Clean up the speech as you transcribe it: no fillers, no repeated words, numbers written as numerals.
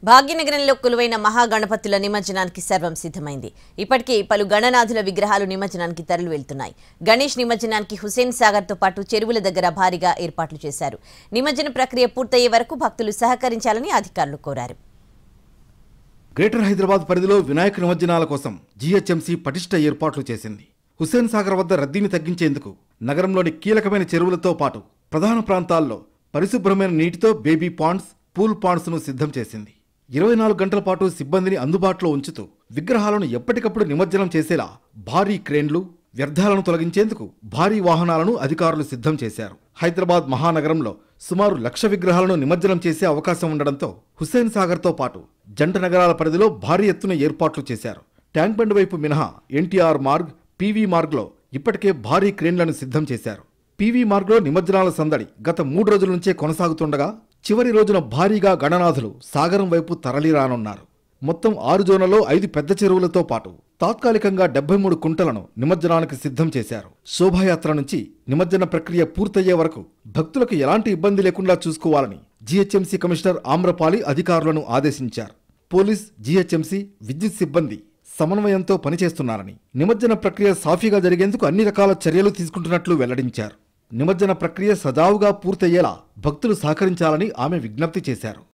భాగ్యనగరంలో కొలువైన మహాగణపతుల నిమజ్జనానికి సర్వం సిద్ధమైంది. ఇప్పటికే పలు గణనాథుల విగ్రహాలు నిమజ్జనానికి తరలి వెళ్తున్నాయి. గణేష్ నిమజ్జనానికి హుసేన్ సాగర్ తో పాటు చెరువుల దగ్గర భారీగా ఏర్పాట్లు చేశారు. నిమజ్జన ప్రక్రియ పూర్తయ్యే వరకు భక్తులు సహకరించాలని అధికారులు కోరారు. గ్రేటర్ హైదరాబాద్ పరిధిలో వినాయక నిమజ్జనాల కోసం జీహెచ్ఎంసీ పటిష్ట ఏర్పాట్లు చేసింది. హుసేన్ సాగర్ వద్ద రద్దీని తగ్గించేందుకు నగరంలోని కీలకమైన చెరువులతో పాటు ప్రధాన ప్రాంతాల్లో పరిశుభ్రమైన నీటితో బేబీ పాండ్స్, పూల్ పాండ్స్ ను సిద్ధం చేసింది. 24 గంటల పాటు సిబ్బందిని అందుబాటులో ఉంచుతూ విగ్రహాలను ఎప్పటికప్పుడు నిమజ్జనం చేసేలా భారీ క్రేన్లు, వ్యర్థాలను తొలగించేందుకు భారీ వాహనాలను అధికారులు సిద్ధం చేశారు. హైదరాబాద్ మహానగరంలో సుమారు 1,00,000 విగ్రహాలను నిమజ్జనం చేసే అవకాశం ఉండడంతో హుసేన్ సాగర్తో పాటు జంట నగరాల పరిధిలో భారీ ఎత్తున ఏర్పాట్లు చేశారు. ట్యాంక్ బండ్ వైపు మినహా ఎన్టీఆర్ మార్గ్, పీవీ మార్గ్లో ఇప్పటికే భారీ క్రేన్లను సిద్ధం చేశారు. పీవీ మార్గ్లో నిమజ్జనాల సందడి గత 3 రోజుల నుంచే కొనసాగుతుండగా చివరి రోజున భారీగా గణనాథులు సాగరం వైపు తరలిరానున్నారు. మొత్తం 6 జోన్లలో 5 పెద్ద చెరువులతో పాటు తాత్కాలికంగా 73 కుంటలను నిమజ్జనానికి సిద్ధం చేశారు. శోభాయాత్ర నుంచి నిమజ్జన ప్రక్రియ పూర్తయ్యే వరకు భక్తులకు ఎలాంటి ఇబ్బంది లేకుండా చూసుకోవాలని జీహెచ్ఎంసీ కమిషనర్ ఆమ్రపాలి అధికారులను ఆదేశించారు. పోలీస్, జీహెచ్ఎంసీ, విద్యుత్ సిబ్బంది సమన్వయంతో పనిచేస్తున్నారని, నిమజ్జన ప్రక్రియ సాఫీగా జరిగేందుకు అన్ని రకాల చర్యలు తీసుకుంటున్నట్లు వెల్లడించారు. నిమజ్జన ప్రక్రియ సజావుగా పూర్తయ్యేలా భక్తులు సహకరించాలని ఆమె విజ్ఞప్తి చేశారు.